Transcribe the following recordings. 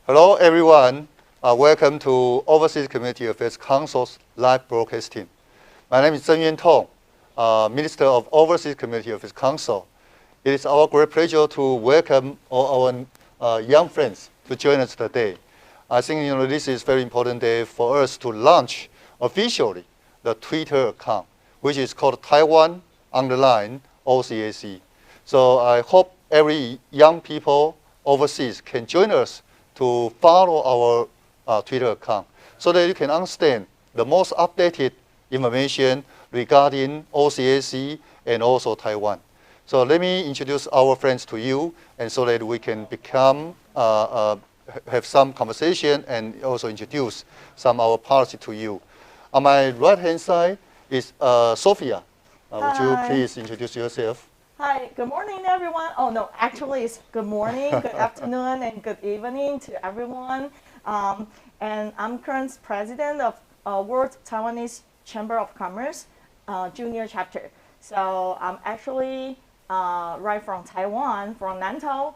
Hello, everyone. Welcome to Overseas Community Affairs Council's live broadcasting. My name is Zhen Tong, Minister of Overseas Community Affairs Council. It is our great pleasure to welcome all our young friends to join us today. I think this is a very important day for us to launch officially the Twitter account, which is called Taiwan_OCAC. So I hope every young people overseas can join us to follow our Twitter account so that you can understand the most updated information regarding OCAC and also Taiwan. So let me introduce our friends to you, and so that we can become, have some conversation and also introduce some of our policy to you. On my right-hand side is Sophia. Would you please introduce yourself? Hi, good morning, everyone. Oh, no, actually, it's good morning, good afternoon, and good evening to everyone. And I'm current president of World Taiwanese Chamber of Commerce Junior Chapter. So I'm actually right from Taiwan, from Nantao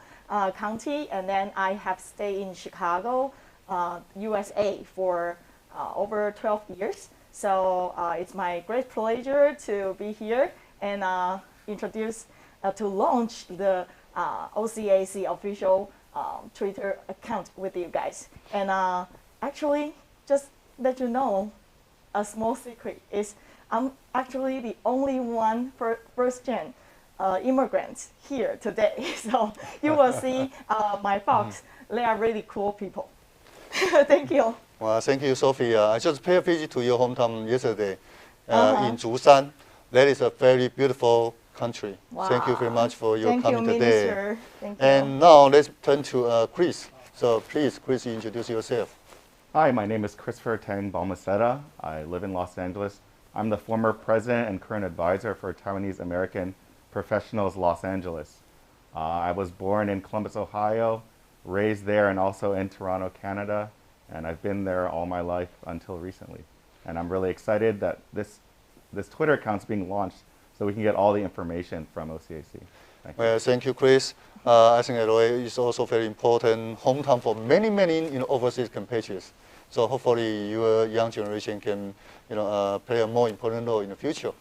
County, and then I have stayed in Chicago, USA for over 12 years. So it's my great pleasure to be here and introduce to launch the OCAC official Twitter account with you guys. And actually, just let you know, a small secret is I'm actually the only one first-gen immigrants here today. So you will see my folks. They are really cool people. Thank you. Well, thank you, Sophia. I just paid a visit to your hometown yesterday in Zhusan. That is a very beautiful country. Wow. Thank you very much for your coming today. Minister. Thank you. And now let's turn to Chris. So please, Chris, introduce yourself. Hi, my name is Christopher Tang Balmaceda. I live in Los Angeles. I'm the former president and current advisor for Taiwanese American Professionals Los Angeles. I was born in Columbus, Ohio, raised there and also in Toronto, Canada, and I've been there all my life until recently. And I'm really excited that this Twitter account's being launched so we can get all the information from OCAC. Thank you. Well, thank you, Chris. I think LA is also very important hometown for many overseas compatriots. So hopefully your young generation can play a more important role in the future.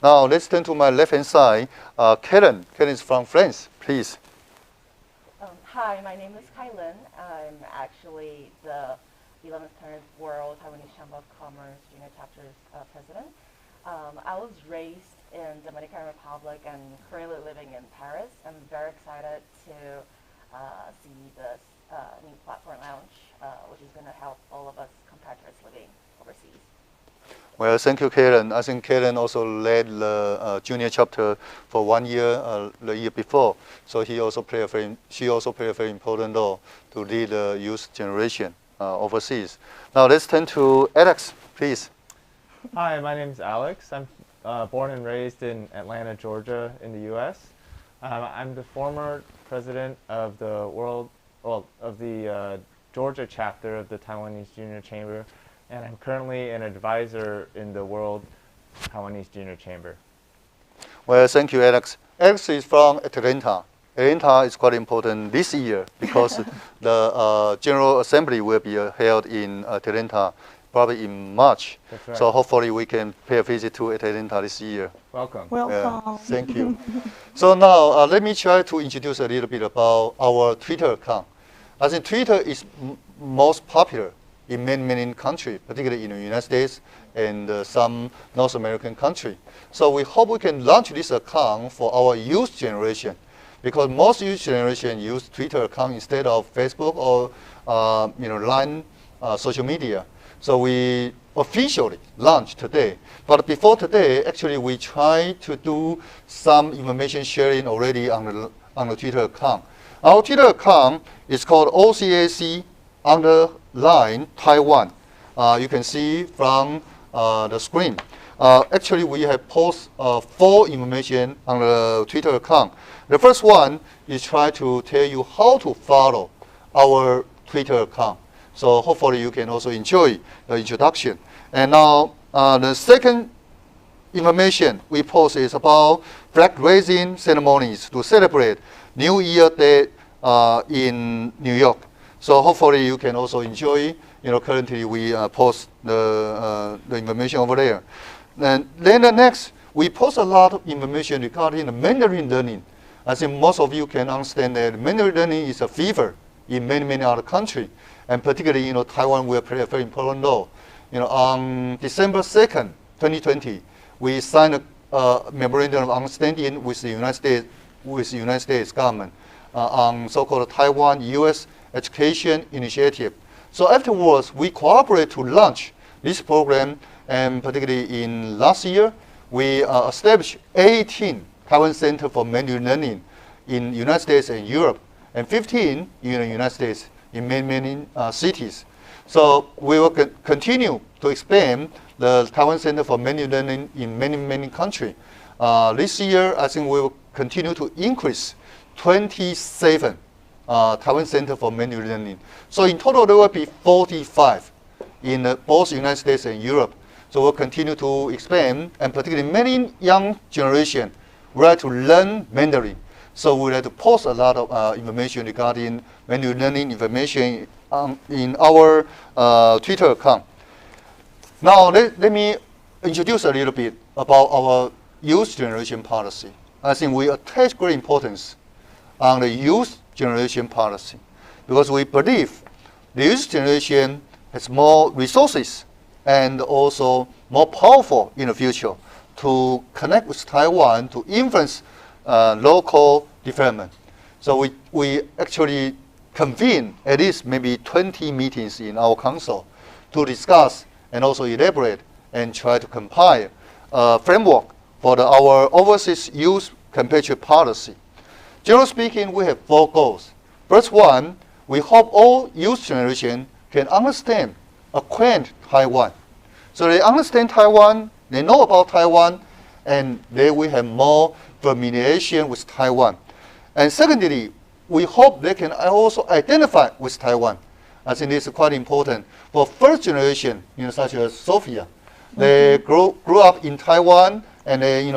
Now let's turn to my left-hand side. Karen. Karen is from France. Please. Hi, my name is Kylan. I'm actually the 11th Current World Taiwanese Chamber of Commerce Junior Chapter's president. I was raised in Dominican Republic and currently living in Paris. I'm very excited to see this new platform launch, which is going to help all of us compatriots living overseas. Well, thank you, Karen. I think Karen also led the junior chapter for 1 year, the year before. So she also played a very important role to lead the youth generation overseas. Now let's turn to Alex, please. Hi, my name is Alex. I'm born and raised in Atlanta, Georgia, in the U.S. I'm the former president of the Georgia chapter of the Taiwanese Junior Chamber, and I'm currently an advisor in the World Taiwanese Junior Chamber. Well, thank you, Alex. Alex is from Atlanta. Atlanta is quite important this year because the General Assembly will be held in Atlanta probably in March. That's right. So hopefully we can pay a visit to Atlanta this year. Welcome. Welcome. Thank you. So now let me try to introduce a little bit about our Twitter account. I think Twitter is most popular in many countries, particularly in the United States and some North American countries. So we hope we can launch this account for our youth generation, because most youth generation use Twitter account instead of Facebook or line social media. So we officially launched today. But before today, actually we tried to do some information sharing already on the Twitter account. Our Twitter account is called OCAC Taiwan. You can see from the screen. Actually, we have posted 4 information on the Twitter account. The first one is try to tell you how to follow our Twitter account. So hopefully you can also enjoy the introduction. And now the second information we post is about flag raising ceremonies to celebrate New Year Day in New York. So hopefully you can also enjoy. Currently we post the information over there. And then the next, we post a lot of information regarding the Mandarin learning. I think most of you can understand that Mandarin learning is a fever in many other countries, and particularly Taiwan will play a very important role. On December 2nd, 2020, we signed a memorandum of understanding with the United States government on so-called Taiwan-U.S. Education Initiative. So afterwards, we cooperate to launch this program, and particularly in last year, we established 18 Taiwan Center for Mandarin Learning in the United States and Europe, and 15 in the United States in many cities. So we will continue to expand the Taiwan Center for Mandarin Learning in many countries. This year, I think we will continue to increase 27 Taiwan Center for Mandarin Learning. So in total, there will be 45 in both United States and Europe. So we'll continue to expand, and particularly many young generation would like to learn Mandarin. So we would like to post a lot of information regarding Mandarin learning information in our Twitter account. Now let me introduce a little bit about our youth generation policy. I think we attach great importance on the youth generation policy because we believe the youth generation has more resources and also more powerful in the future to connect with Taiwan to influence local development. So we actually convene at least maybe 20 meetings in our council to discuss and also elaborate and try to compile a framework for our overseas youth compatriot policy. Generally speaking, we have 4 goals. First one, we hope all youth generation can understand, acquaint Taiwan. So they understand Taiwan, they know about Taiwan, and they will have more familiarization with Taiwan. And secondly, we hope they can also identify with Taiwan. I think this is quite important. For first generation, such as Sophia, they grew up in Taiwan and they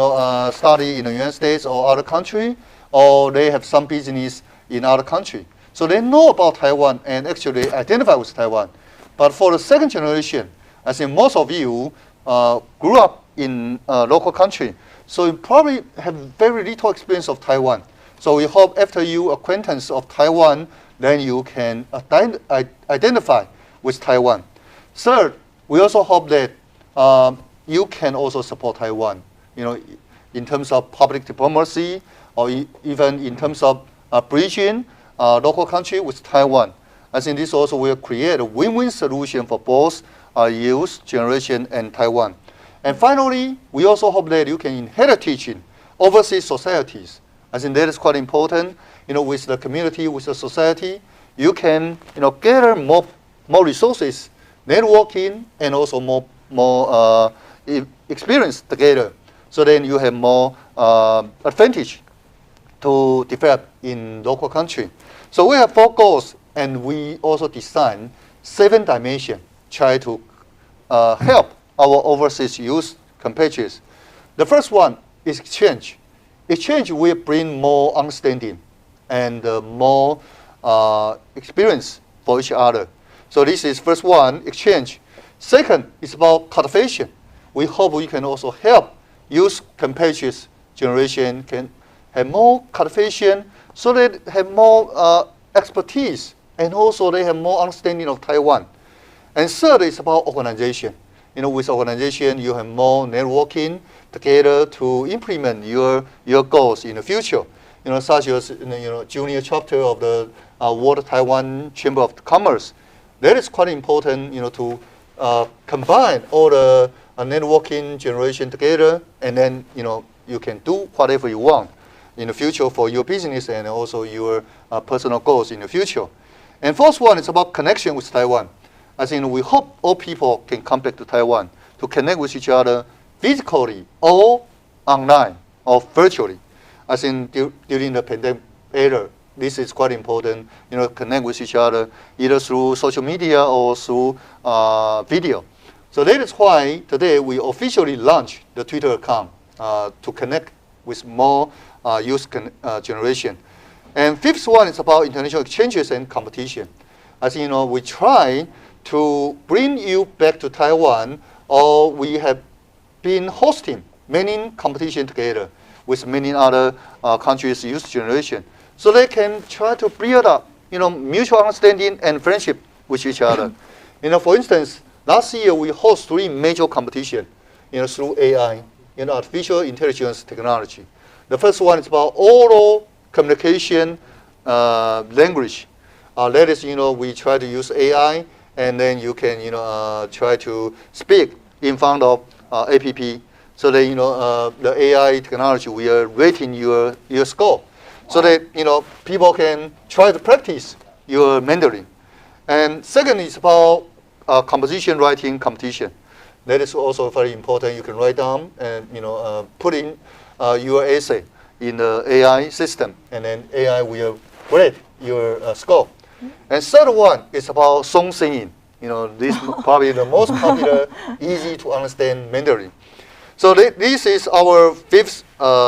study in the United States or other country, or they have some business in other country. So they know about Taiwan and actually identify with Taiwan. But for the second generation, I think most of you grew up in a local country, so you probably have very little experience of Taiwan. So we hope after you acquaintance of Taiwan, then you can identify with Taiwan. Third, we also hope that you can also support Taiwan, in terms of public diplomacy or even in terms of bridging local country with Taiwan. I think this also will create a win-win solution for both youth generation and Taiwan. And finally, we also hope that you can inherit teaching overseas societies. I think that is quite important. With the community, with the society, you can gather more resources, networking, and also more experience together. So then you have more advantage to develop in local country. So we have 4 goals, and we also design 7 dimensions, try to help our overseas youth compatriots. The first one is exchange. Exchange will bring more understanding and more experience for each other. So this is first one, exchange. Second is about cultivation. We hope we can also help youth compatriots generation can have more cultivation so they have more expertise and also they have more understanding of Taiwan. And third is about organization. With organization, you have more networking together to implement your goals in the future. Such as junior chapter of the World Taiwan Chamber of Commerce. That is quite important, to combine all the networking generation together, and then you can do whatever you want in the future for your business and also your personal goals in the future. And fourth one is about connection with Taiwan. I think we hope all people can come back to Taiwan to connect with each other physically or online or virtually. I think during the pandemic era, this is quite important, connect with each other either through social media or through video. So that is why today we officially launched the Twitter account to connect with more youth generation. And fifth one is about international exchanges and competition. As you know, we try to bring you back to Taiwan, or we have been hosting many competition together with many other countries' youth generation, so they can try to build up, mutual understanding and friendship with each other. For instance, last year we host 3 major competitions, through AI, artificial intelligence technology. The first one is about oral communication language. That is, we try to use AI, and then you can, try to speak in front of APP. So that, the AI technology, we are rating your score. So that, people can try to practice your Mandarin. And second is about composition writing competition. That is also very important. You can write down and, put in your essay in the AI system, and then AI will grade your score. And third one is about song singing. This is probably the most popular, easy to understand Mandarin. So this is our fifth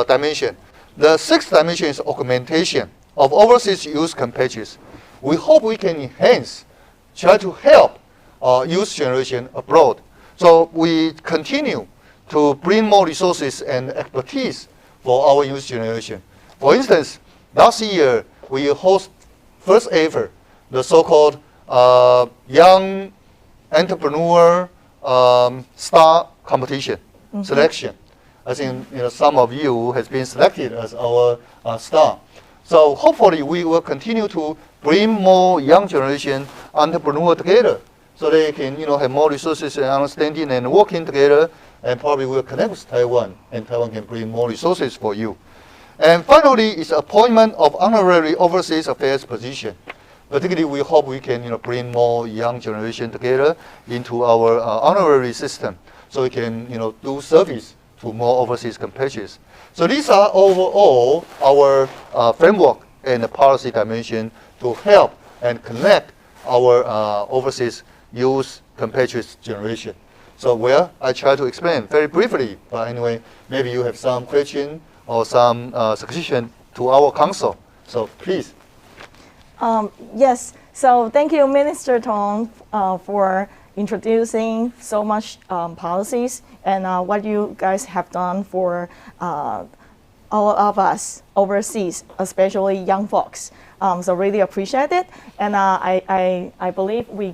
dimension. The sixth dimension is augmentation of overseas youth campaigns. We hope we can enhance, try to help youth generation abroad. So we continue to bring more resources and expertise for our youth generation. For instance, last year we host first ever the so-called young entrepreneur star competition selection. I think some of you has been selected as our star. So hopefully we will continue to bring more young generation entrepreneur together, so they can have more resources and understanding and working together, and probably will connect with Taiwan, and Taiwan can bring more resources for you. And finally is appointment of honorary overseas affairs position. Particularly, we hope we can bring more young generation together into our honorary system, so we can do service to more overseas compatriots. So these are overall our framework and the policy dimension to help and connect our overseas youth compatriots generation. So I try to explain very briefly, but anyway, maybe you have some question or some suggestion to our council. So please. Yes, so thank you, Minister Tong, for introducing so much policies and what you guys have done for all of us overseas, especially young folks. So really appreciate it. And I believe we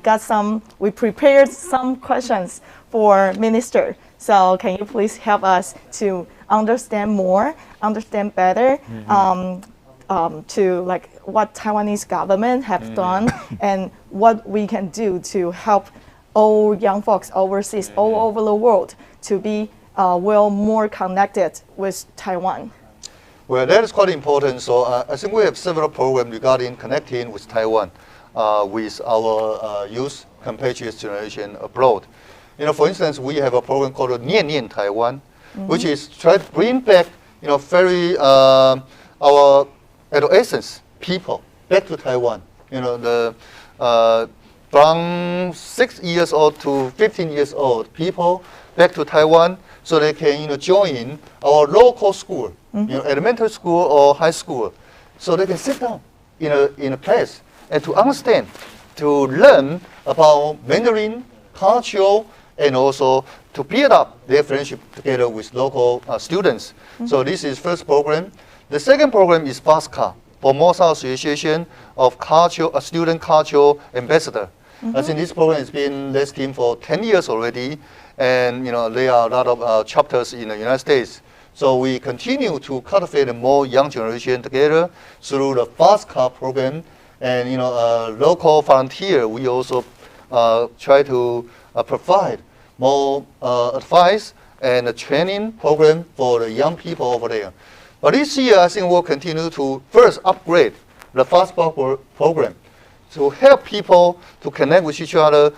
prepared some questions for Minister. So can you please help us to understand better, to like what Taiwanese government have done and what we can do to help all young folks overseas, all over the world, to be more connected with Taiwan. Well, that is quite important. So I think we have several programs regarding connecting with Taiwan, with our youth compatriots generation abroad. For instance, we have a program called Nian Nian Taiwan, which is try to bring back, very our adolescents people back to Taiwan. From 6 years old to 15 years old people back to Taiwan, so they can join our local school, elementary school or high school, so they can sit down in a place and to understand, to learn about Mandarin culture, and also to build up their friendship together with local students. So this is first program. The second program is FASCA, Formosa Association of Student Cultural Ambassador. I think this program has been lasting for 10 years already, and there are a lot of chapters in the United States. So we continue to cultivate a more young generation together through the FASCA program, and local volunteer. We also try to provide more advice and a training program for the young people over there. But this year, I think we'll continue to first upgrade the FASCA program to help people to connect with each other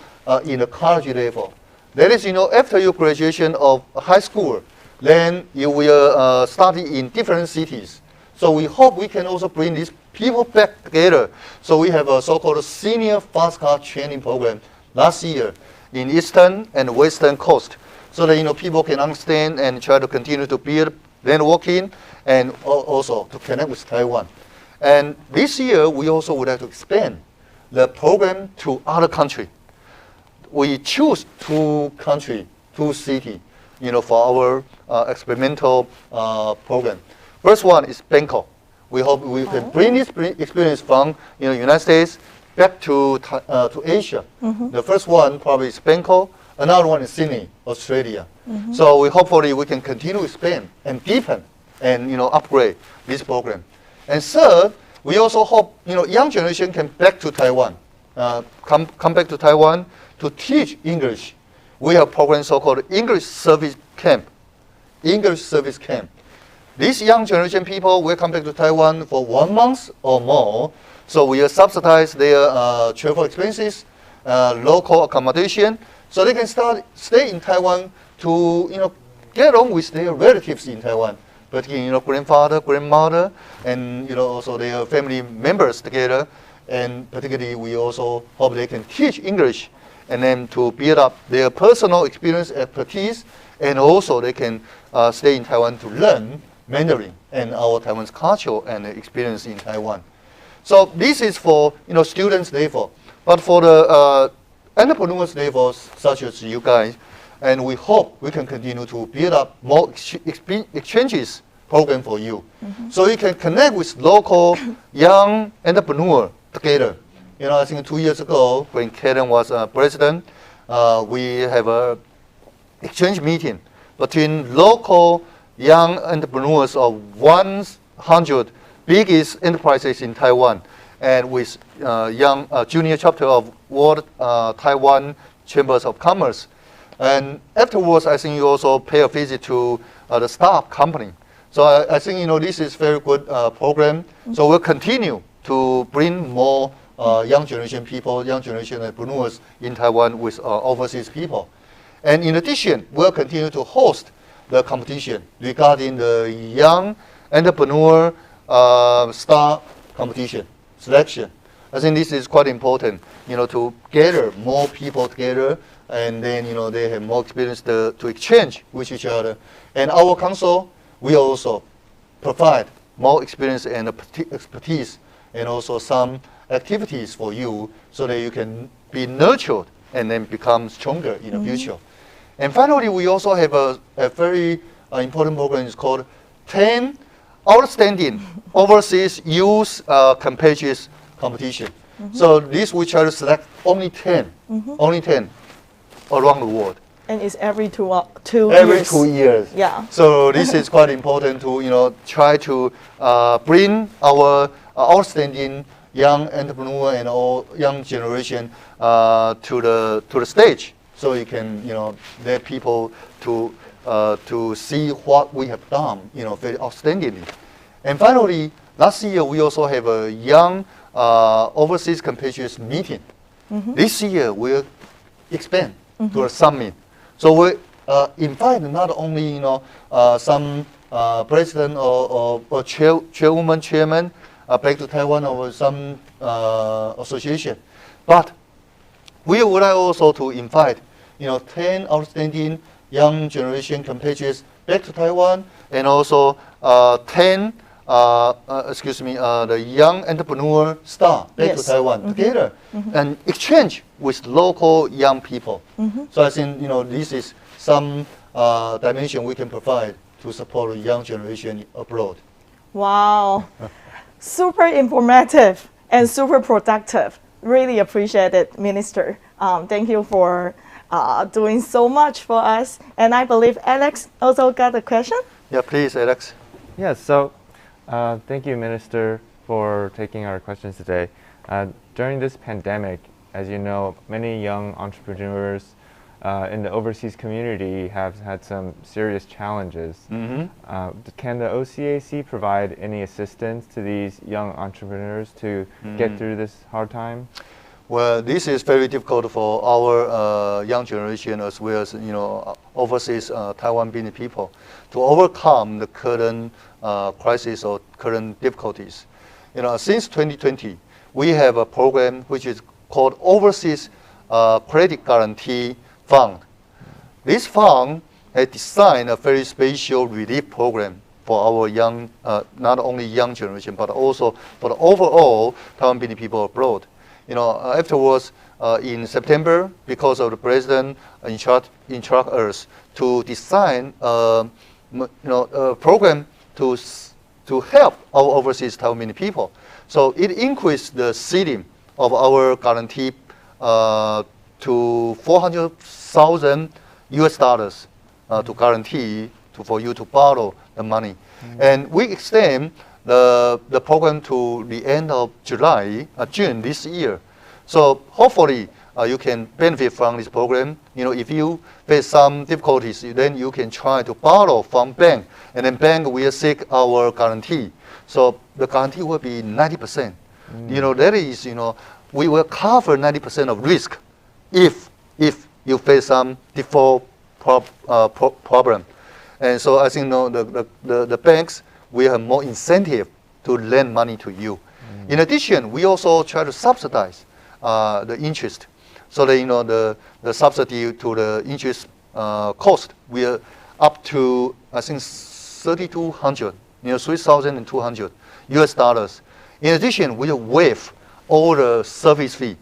in the college level. That is, after your graduation of high school, then you will study in different cities. So we hope we can also bring these people back together. So we have a so-called senior FASCA training program last year. in Eastern and Western Coast, so that people can understand and try to continue to build networking and also to connect with Taiwan. And this year, we also would like to expand the program to other countries. We choose 2 countries, 2 cities, for our experimental program. First one is Bangkok. We hope we can bring this experience from United States back to Asia. The first one probably is Bangkok. Another one is Sydney, Australia. So hopefully we can continue to expand and deepen and upgrade this program. And third, we also hope young generation can back to Taiwan, come back to Taiwan to teach English. We have a program so-called English Service Camp. English Service Camp. These young generation people will come back to Taiwan for 1 month or more. So we will subsidize their travel expenses, local accommodation, so they can stay in Taiwan to get along with their relatives in Taiwan, particularly grandfather, grandmother, and also their family members together. And particularly, we also hope they can teach English, and then to build up their personal experience, expertise, and also they can stay in Taiwan to learn Mandarin and our Taiwan's culture and experience in Taiwan. So this is for students level, but for the entrepreneurs levels such as you guys, and we hope we can continue to build up more exchanges program for you, so you can connect with local young entrepreneur together. I think 2 years ago when Karen was president, we have a exchange meeting between local young entrepreneurs of 100 biggest enterprises in Taiwan, and with young junior chapter of World Taiwan Chambers of Commerce. And afterwards, I think you also pay a visit to the startup company. So I think this is very good program. So we'll continue to bring more young generation people, young generation entrepreneurs in Taiwan with overseas people. And in addition, we'll continue to host the competition regarding the young entrepreneur star competition selection. I think this is quite important, to gather more people together, and then they have more experience to exchange with each other. And our council, we also provide more experience and expertise, and also some activities for you, so that you can be nurtured and then become stronger in the future. And finally, we also have a very important program. It's called 10 Outstanding Overseas Youth Compatriots Competition. So this we try to select only 10, only 10 around the world. And it's every two years. Every 2 years. Yeah. So this is quite important to try to bring our outstanding young entrepreneur and all young generation to the stage, so you can let people to see what we have done very outstandingly. And finally, last year we also have a young overseas compatriots meeting. This year we'll expand to a summit. So we invite not only some president or chairwoman, chairman back to Taiwan, or some association, but we would like also to invite 10 outstanding young generation compatriots back to Taiwan, and also 10 the young entrepreneur star back to Taiwan together, and exchange with local young people. So I think this is some dimension we can provide to support the young generation abroad. Wow, super informative and super productive. Really appreciate it, Minister. Thank you for doing so much for us. And I believe Alex also got a question. Yeah, please, Alex. Yes, so thank you, Minister, for taking our questions today. During this pandemic, as you know, many young entrepreneurs in the overseas community have had some serious challenges. Can the OCAC provide any assistance to these young entrepreneurs to get through this hard time? Well, this is very difficult for our young generation, as well as overseas Taiwan business people, to overcome the current crisis or current difficulties. Since 2020, we have a program which is called Overseas credit guarantee fund. This fund has designed a very special relief program for our young, not only young generation, but also for the overall Taiwan people abroad. Afterwards, in September, because of the president instruct us to design a program to help our overseas Taiwan people. So it increased the ceiling of our guarantee to $400,000 to guarantee for you to borrow the money. And we extend the program to the end of June this year. So hopefully you can benefit from this program. If you face some difficulties, then you can try to borrow from bank, and then bank will seek our guarantee. So the guarantee will be 90%. That is, we will cover 90% of risk if you face some default problem. And so I think the banks will have more incentive to lend money to you. In addition, we also try to subsidize the interest, so that the subsidy to the interest cost will up to, I think, $3,200, $3,200. In addition, we will waive all the service fee.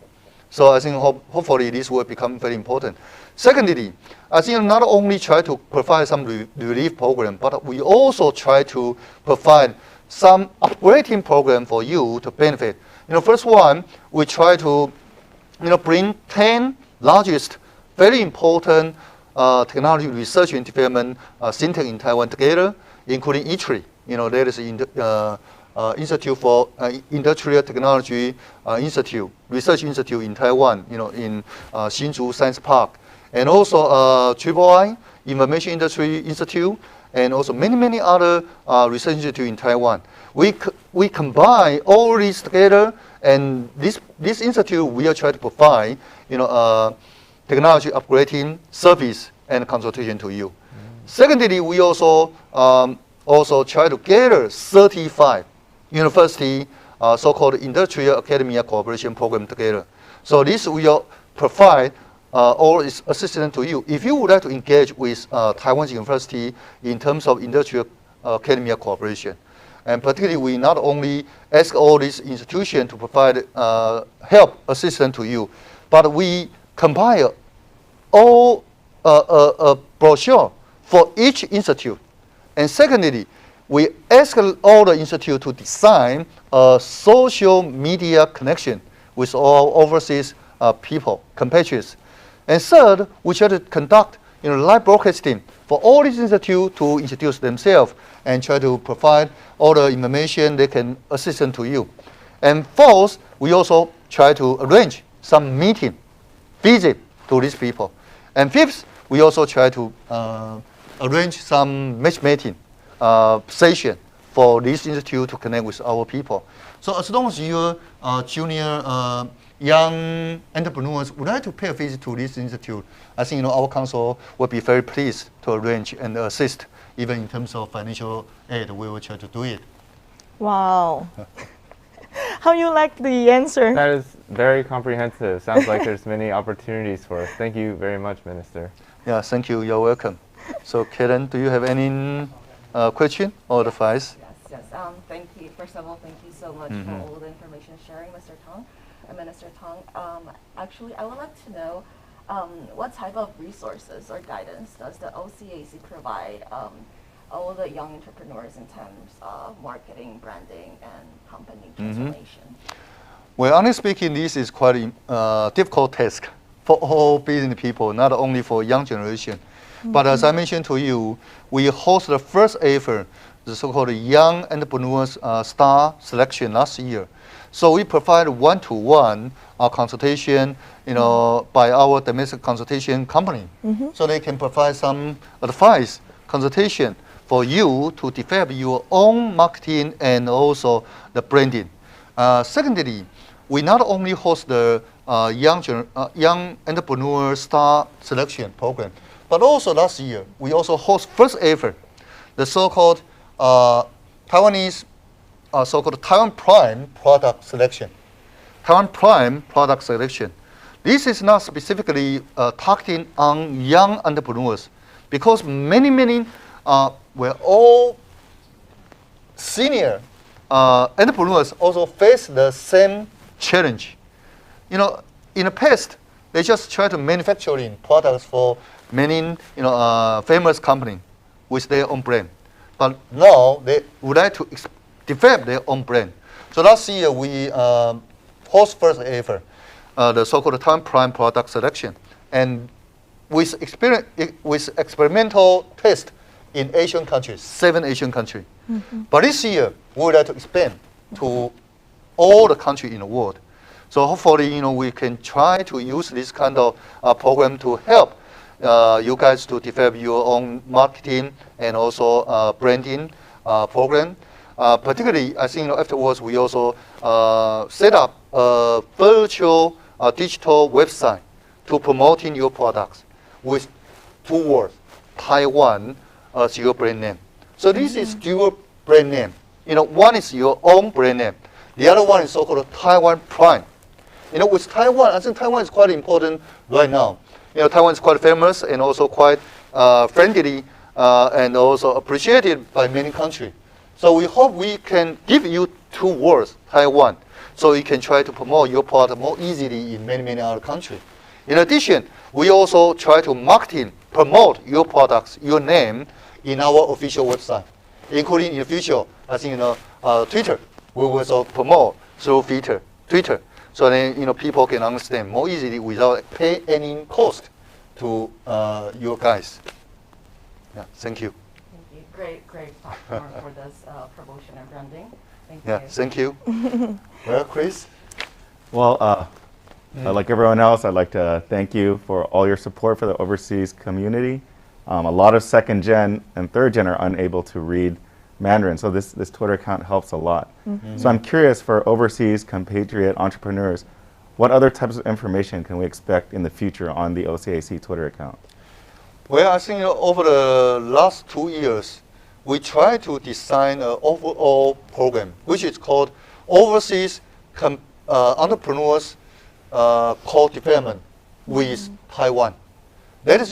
So I think hopefully this will become very important. Secondly, I think not only try to provide some relief program, but we also try to provide some upgrading program for you to benefit. First one, we try to bring 10 largest, very important technology research and development center in Taiwan together, including ITRI. That is Institute for Industrial Technology Research Institute in Taiwan. In Hsinchu Science Park, and also III Information Industry Institute, and also many other research institutes in Taiwan. We combine all these together, and this institute will try to provide technology upgrading service and consultation to you. Secondly, we also try to gather 35 university so-called industrial academia cooperation program together. So this will provide all its assistance to you. If you would like to engage with Taiwan's university in terms of industrial academia cooperation, and particularly we not only ask all these institutions to provide help, assistance to you, but we compile all a brochure for each institute. And secondly, we ask all the institutes to design a social media connection with all overseas people, compatriots. And third, we try to conduct live broadcasting for all these institutes to introduce themselves and try to provide all the information they can assist to you. And fourth, we also try to arrange some meeting, visit to these people. And fifth, we also try to arrange some matchmaking session for this institute to connect with our people. So as long as your junior young entrepreneurs would like to pay a visit to this institute, I think our council will be very pleased to arrange and assist, even in terms of financial aid. We will try to do it. Wow. How you like the answer? That is very comprehensive. Sounds like there's many opportunities for us. Thank you very much, Minister. Yeah, thank you. You're welcome. So, Karen, do you have any question or advice? Yes. Thank you. First of all, thank you so much for all the information sharing, Mr. Tong and Minister Tong. Actually, I would like to know what type of resources or guidance does the OCAC provide all the young entrepreneurs in terms of marketing, branding, and company transformation? Well, honestly speaking, this is quite a difficult task for all business people, not only for young generation. But as I mentioned to you, we hosted the first ever, the so-called Young Entrepreneurs Star Selection last year. So we provide one-to-one consultation, by our domestic consultation company. So they can provide some advice, consultation for you to develop your own marketing and also the branding. Secondly, we not only host the Young Entrepreneur Star Selection Program, but also last year, we also host first ever, the so-called Taiwanese, so-called Taiwan Prime Product Selection. Taiwan Prime Product Selection. this is not specifically targeting on young entrepreneurs, because many were all senior entrepreneurs also face the same challenge. You know, in the past, they just try to manufacturing products for many famous company with their own brand. But now they would like to develop their own brand. So last year we host first ever the so-called Taiwan Prime Product Selection, and with experimental test in Asian countries, 7 Asian countries. But this year we would like to expand to all the countries in the world. So hopefully, we can try to use this kind of program to help you guys to develop your own marketing and also branding program. Particularly, I think afterwards we also set up a virtual digital website to promoting your products with 2 words, Taiwan as your brand name. So this is your brand name. One is your own brand name. The other one is so-called Taiwan Prime. With Taiwan, I think Taiwan is quite important right now. Taiwan is quite famous and also quite friendly and also appreciated by many countries. So we hope we can give you 2 words, Taiwan, so you can try to promote your product more easily in many other countries. In addition, we also try to promote your products, your name, in our official website, including in the future, I think, Twitter. We will also promote through Twitter. So then, people can understand more easily without pay any cost to your guys. Yeah, thank you. Thank you. Great platform for this promotion and branding. Thank you. Yeah, thank you. Well, Chris? Well, like everyone else, I'd like to thank you for all your support for the overseas community. A lot of 2nd gen and 3rd gen are unable to read Mandarin, so this Twitter account helps a lot. So I'm curious, for overseas compatriot entrepreneurs, what other types of information can we expect in the future on the OCAC Twitter account? Well, I think over the last 2 years, we try to design an overall program, which is called Overseas Entrepreneurs Co-Development with Taiwan. That is,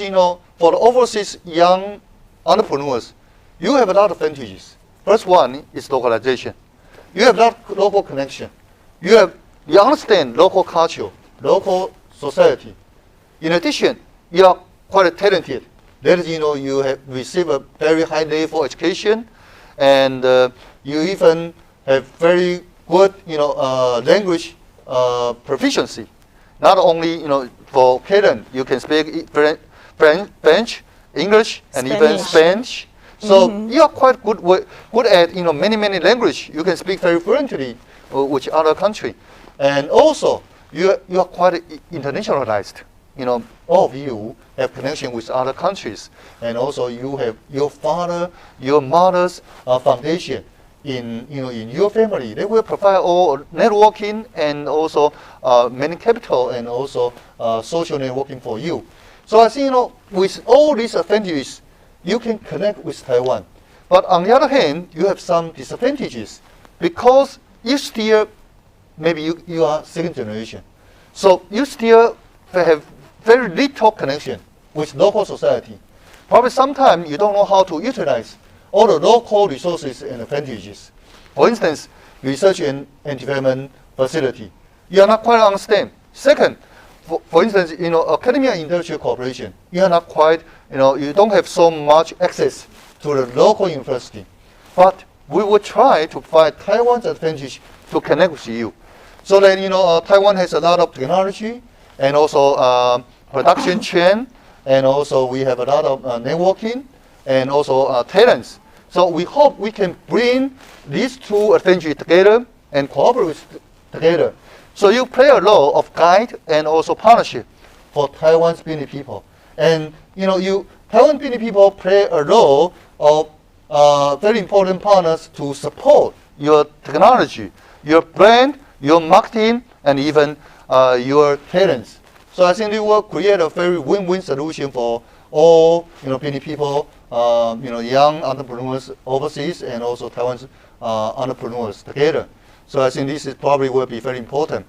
for the overseas young entrepreneurs, you have a lot of advantages. First one is localization. You have a lot of local connection. You understand local culture, local society. In addition, you are quite talented. That is, you have received a very high level education, and you even have very good, language proficiency. Not only, for Karen, you can speak French, English, and even Spanish. So you are quite good at many languages. You can speak very fluently with other country, and also you are quite internationalized. All of you have connection with other countries, and also you have your father, your mother's foundation in your family. They will provide all networking and also many capital and also social networking for you. So I think with all these advantages, you can connect with Taiwan. But on the other hand, you have some disadvantages, because you still, maybe you are 2nd generation. So you still have very little connection with local society. Probably sometimes you don't know how to utilize all the local resources and advantages. For instance, research and development facility. You are not quite understand. Second, for instance, academia and industrial cooperation, you are not quite, you don't have so much access to the local university. But we will try to find Taiwan's advantage to connect with you. So that, Taiwan has a lot of technology and also production chain, and also we have a lot of networking and also talents. So we hope we can bring these 2 advantages together and cooperate together. So you play a role of guide and also partnership for Taiwan's business people. And Taiwan business people play a role of very important partners to support your technology, your brand, your marketing, and even your talents. So I think we will create a very win-win solution for all business people, young entrepreneurs overseas, and also Taiwan's entrepreneurs together. So I think this is probably will be very important.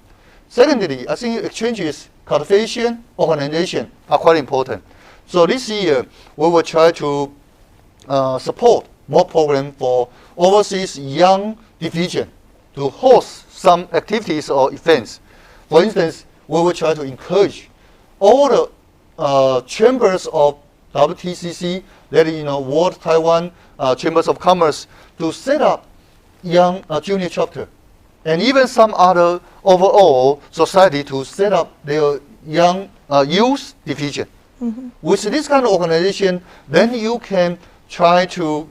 Secondly, I think exchanges cultivation, organization are quite important. So this year, we will try to support more programs for overseas young division to host some activities or events. For instance, we will try to encourage all the chambers of WTCC, that is, World Taiwan Chambers of Commerce, to set up young junior chapter, and even some other overall society to set up their young youth division. With this kind of organization, then you can try to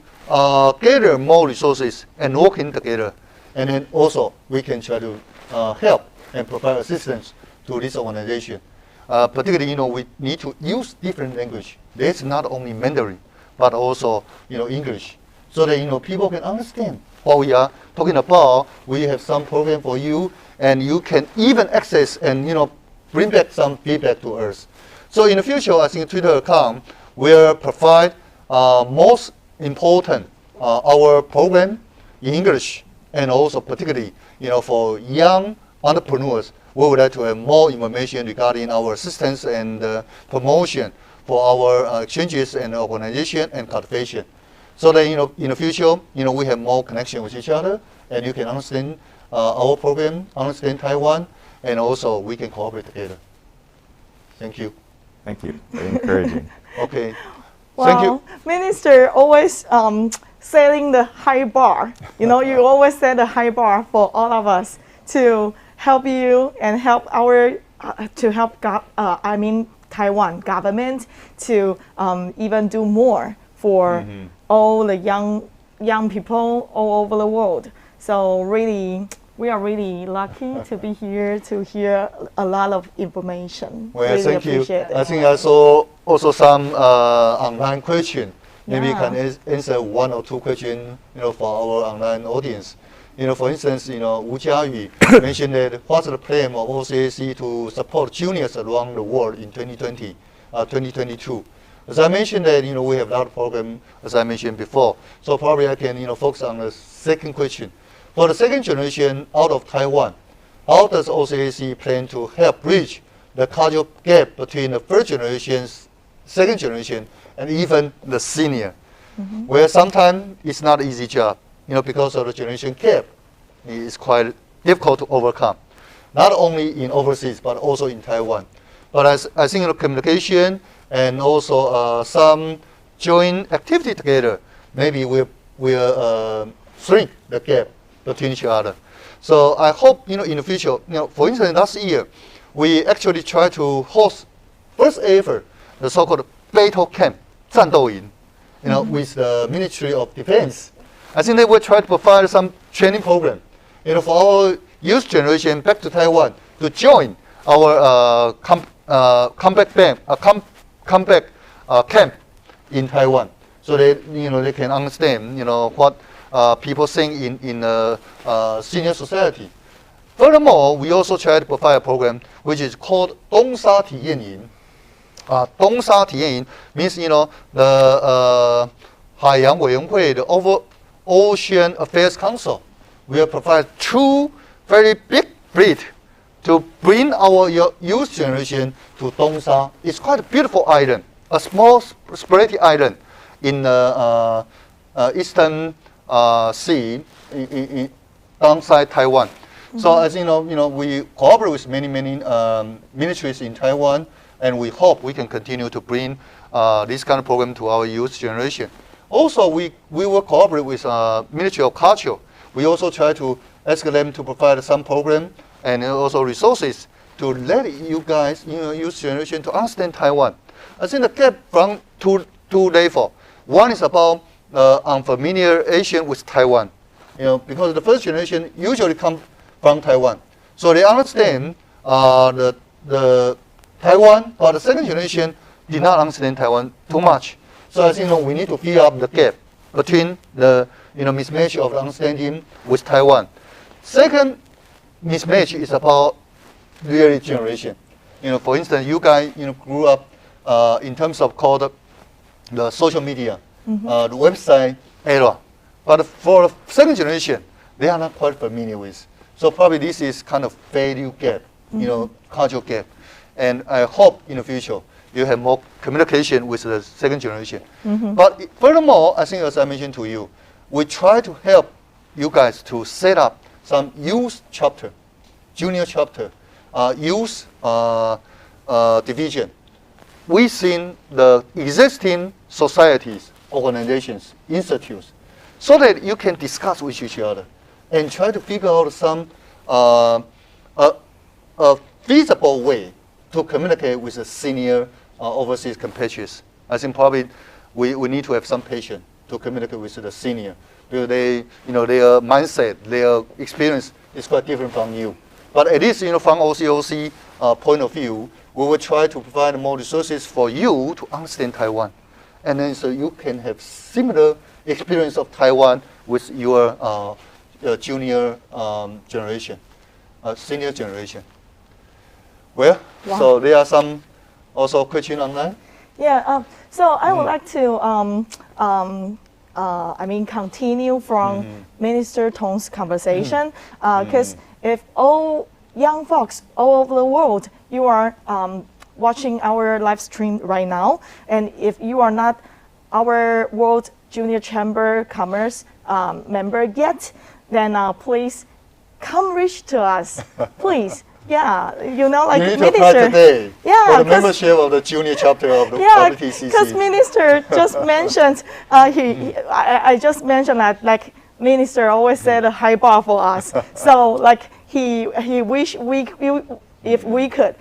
gather more resources and working together. And then also, we can try to help and provide assistance to this organization. Particularly, we need to use different language. That's not only Mandarin, but also, English, so that, people can understand what we are talking about. We have some program for you, and you can even access and, bring back some feedback to us. So in the future, I think Twitter account will provide most important our program in English, and also particularly, for young entrepreneurs, we would like to have more information regarding our assistance and promotion for our exchanges and organization and cultivation. So that, in the future, we have more connection with each other, and you can understand our program, understand Taiwan, and also we can cooperate together. Thank you. Thank you. Very encouraging. Okay. Well, Thank you. Minister always setting the high bar. You always set a high bar for all of us to help you and help Taiwan government to even do more for all the young people all over the world. So really, we are really lucky to be here to hear a lot of information. Well, really thank you. appreciate it. I think I saw also some online question. Maybe you Yeah. can answer one or two questions, for our online audience. For instance, Wu Jiayu mentioned that what's the plan of OCAC to support juniors around the world in 2022. As I mentioned that, we have a lot of programs, as I mentioned before. So probably I can, focus on the second question. For the second generation out of Taiwan, how does OCAC plan to help bridge the cultural gap between the first generation, second generation, and even the senior? Where sometimes it's not an easy job, because of the generation gap. It's quite difficult to overcome, not only in overseas, but also in Taiwan. But I think the communication and also some joint activity together, maybe we'll shrink the gap between each other. So I hope, in the future, for instance, last year, we actually tried to host first ever the so-called battle camp, 战斗营, with the Ministry of Defense. I think they will try to provide some training program, for our youth generation back to Taiwan to join our comeback camp in Taiwan, so that they can understand what people think in senior society. Furthermore, we also try to provide a program which is called 东沙体验营. 东沙体验营 means the 海洋委员会 the Ocean Affairs Council will provide 2 very big fleet to bring our youth generation to Dongsha. It's quite a beautiful island, a small spratty island in the eastern sea downside Taiwan. So as we cooperate with many ministries in Taiwan, and we hope we can continue to bring this kind of program to our youth generation. Also, we will cooperate with Ministry of Culture. We also try to ask them to provide some program and also resources to let you guys, youth generation, to understand Taiwan. I think the gap from two levels. One is about unfamiliarization with Taiwan, because the first generation usually come from Taiwan, so they understand the Taiwan, but the second generation did not understand Taiwan too much. So I think we need to fill up the gap between the mismatch of understanding with Taiwan. Second mismatch is about really generation. For instance, you guys grew up in terms of called the social media, the website era. But for the second generation, they are not quite familiar with. So probably this is kind of value gap, cultural gap. And I hope in the future you have more communication with the second generation. But furthermore, I think as I mentioned to you, we try to help you guys to set up some youth chapter, junior chapter, youth division within the existing societies, organizations, institutes, so that you can discuss with each other and try to figure out some a feasible way to communicate with the senior overseas compatriots. I think probably we need to have some patience to communicate with the senior, because they, their mindset, their experience is quite different from you. But at least, from OCOC point of view, we will try to provide more resources for you to understand Taiwan, and then so you can have similar experience of Taiwan with your junior generation, senior generation. Well, Wow. so there are some also questions online. Yeah, so I would like to, continue from Minister Tong's conversation, because if all young folks all over the world, you are watching our live stream right now, and if you are not our World Junior Chamber Commerce member yet, then please come reach to us, please. Yeah, like You need to apply Minister. today Yeah, for the 'cause- membership of the junior chapter of the Yeah, WTCC. because Minister just mentioned, I just mentioned that like Minister always set a high bar for us. So like he wish if we could,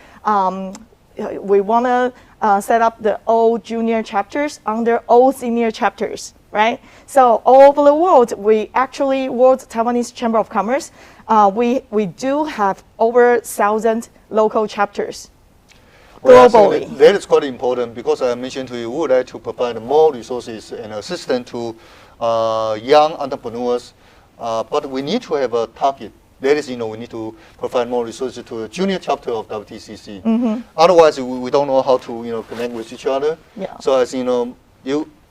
we wanna set up the all junior chapters under all senior chapters, right? So all over the world, we actually World Taiwanese Chamber of Commerce, we do have over 1,000 local chapters Well, I globally. think that is quite important, because I mentioned to you, we would like to provide more resources and assistance to young entrepreneurs, but we need to have a target. That is, we need to provide more resources to the junior chapter of WTCC. Otherwise, we don't know how to connect with each other. Yeah. So as you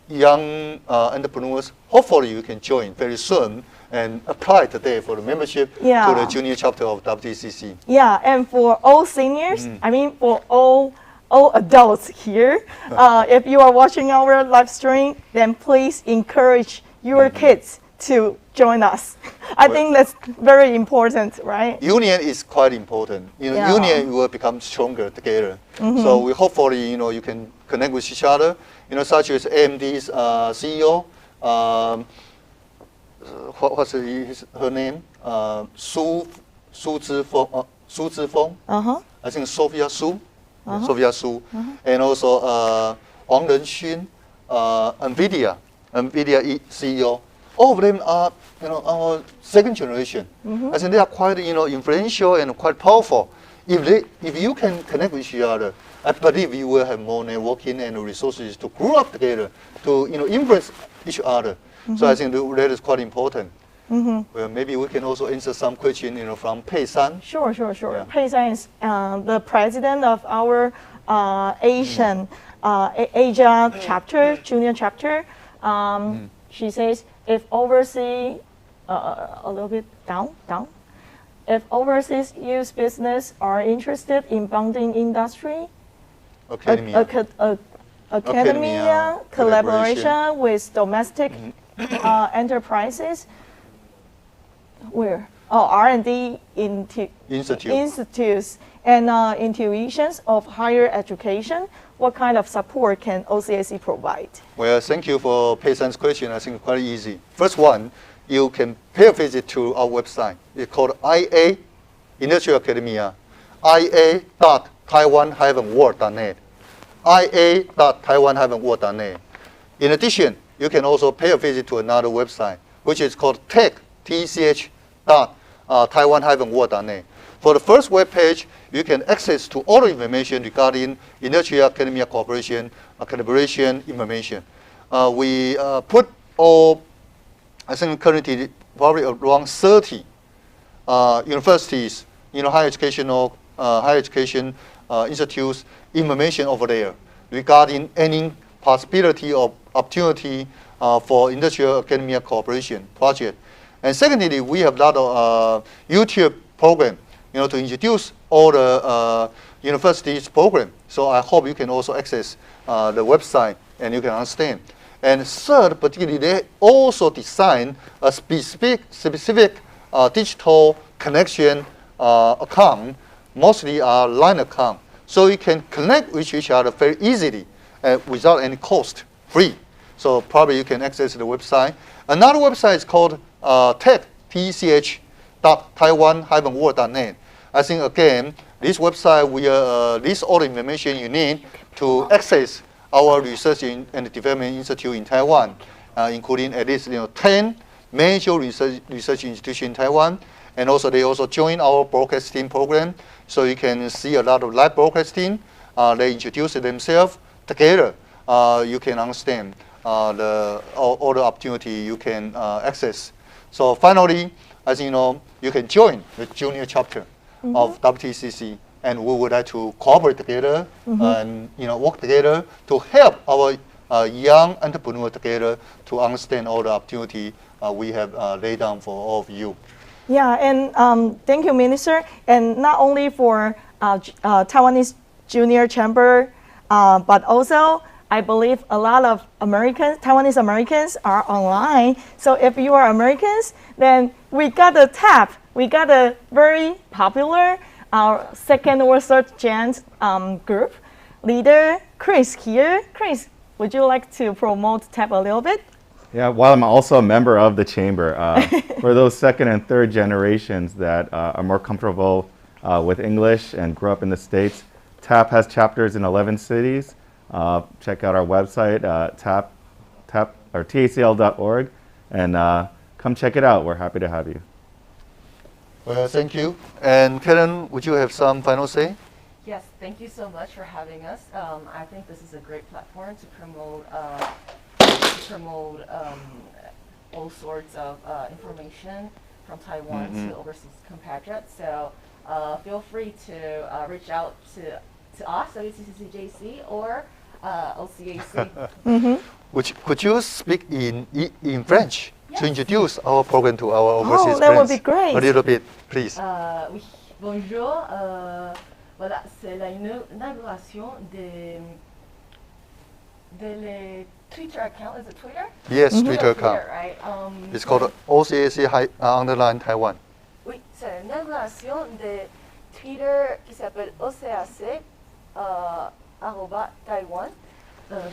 young entrepreneurs, hopefully you can join very soon and apply today for the membership to Yeah. the junior chapter of WTCC. Yeah, and for all seniors, for all adults here, if you are watching our live stream, then please encourage your kids to join us. I think that's very important, right? Union is quite important. Yeah. Union will become stronger together. So we hopefully you can connect with each other. Such as AMD's CEO. What's her name? Su Zhifeng. I think Sophia Su. Sophia Su. And also Wang Renxun, NVIDIA CEO. All of them are, our second generation. I think they are quite, influential and quite powerful. If you can connect with each other, I believe you will have more networking and resources to grow up together, to, influence each other. So I think that is quite important. Well, maybe we can also answer some question, from Pei San. Sure. Yeah. Pei San is the president of our Asia chapter, junior chapter. She says, if overseas, a little bit down. If overseas youth business are interested in bonding industry, Academia. academia collaboration with domestic enterprises, where R&D institutes and institutions of higher education, what kind of support can OCAC provide? Well, thank you for Pei San's question. I think quite easy. First one, you can pay a visit to our website. It's called IA Industrial Academia, ia.taiwan-world.net, ia.taiwan-world.net. In addition, you can also pay a visit to another website, which is called tech.taiwan-world.net. For the first web page, you can access to all the information regarding Industrial Academia Cooperation, collaboration information. We put all, I think currently probably around 30 universities, higher education institutes information over there regarding any possibility of opportunity for industrial academia cooperation project. And secondly, we have a lot of YouTube program to introduce all the universities program. So I hope you can also access the website and you can understand. And third, particularly, they also design a specific digital connection account, mostly a line account. So you can connect with each other very easily without any cost, free. So probably you can access the website. Another website is called tech.taiwan-world.net. I think, again, this website will list all the information you need to access our research and development institute in Taiwan, including at least 10 major research institutions in Taiwan. And also they also join our broadcasting program, so you can see a lot of live broadcasting. They introduce themselves together. You can understand all the opportunity you can access. So finally, as you know, you can join the junior chapter of WTCC, and we would like to cooperate together and work together to help our young entrepreneurs together to understand all the opportunity we have laid down for all of you. Yeah, and thank you, Minister. And not only for Taiwanese Junior Chamber, but also I believe a lot of Taiwanese Americans are online. So if you are Americans, then we got a TAP. We got a very popular second or third gen group leader, Chris here. Chris, would you like to promote TAP a little bit? Yeah, while I'm also a member of the chamber, for those second and third generations that are more comfortable with English and grew up in the States, TAP has chapters in 11 cities. Check out our website, tacl.org, and come check it out. We're happy to have you. Well, thank you. And Karen, would you have some final say? Yes, thank you so much for having us. I think this is a great platform to promote all sorts of information from Taiwan to overseas compatriots. So feel free to reach out to us, WTCCJC, or OCAC. Could you speak in French to introduce our program to our overseas friends? That would be great. A little bit, please. Oui, bonjour. Voilà, c'est l'inauguration de Twitter account. Is it Twitter? Yes, Twitter account. Twitter, right? It's called OCAC underline Taiwan. Oui, c'est l'inauguration de Twitter qui s'appelle OCAC @Taiwan.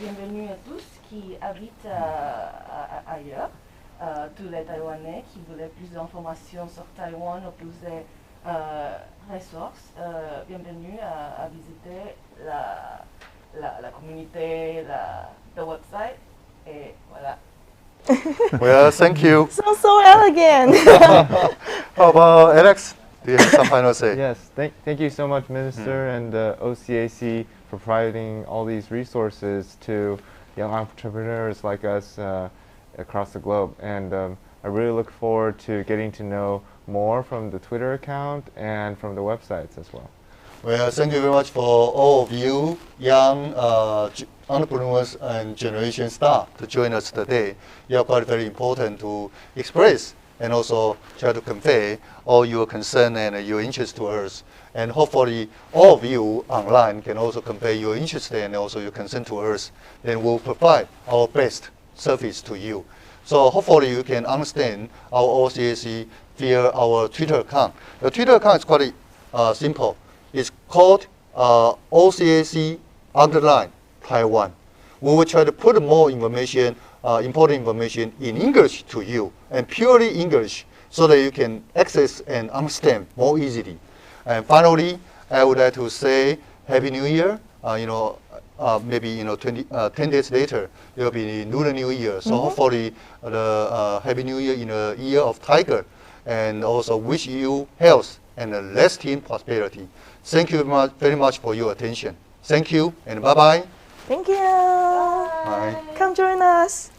Bienvenue à tous qui habitent ailleurs. Tous les Taïwanais qui voulaient plus d'informations sur Taïwan ou plus de ressources. Bienvenue à visiter la communauté, le website, et voilà. Well, thank you. So elegant. How about Alex? Do you have some final say? Yes, thank you so much, Minister, and OCAC for providing all these resources to young entrepreneurs like us across the globe. And I really look forward to getting to know more from the Twitter account and from the websites as well. Well, thank you very much for all of you young entrepreneurs and generation staff to join us today. You are quite very important to express and also try to convey all your concern and your interest to us. And hopefully all of you online can also convey your interest and also your concern to us. Then we'll provide our best service to you. So hopefully you can understand our OCAC via our Twitter account. The Twitter account is quite simple. It's called OCAC _Taiwan. We will try to put more information, important information in English to you, and purely English, so that you can access and understand more easily. And finally, I would like to say Happy New Year. Maybe 10 days later, there will be Lunar New Year. So hopefully, the Happy New Year in the year of Tiger, and also wish you health and lasting prosperity. Thank you very much for your attention. Thank you, and bye-bye. Thank you. Bye. Come join us.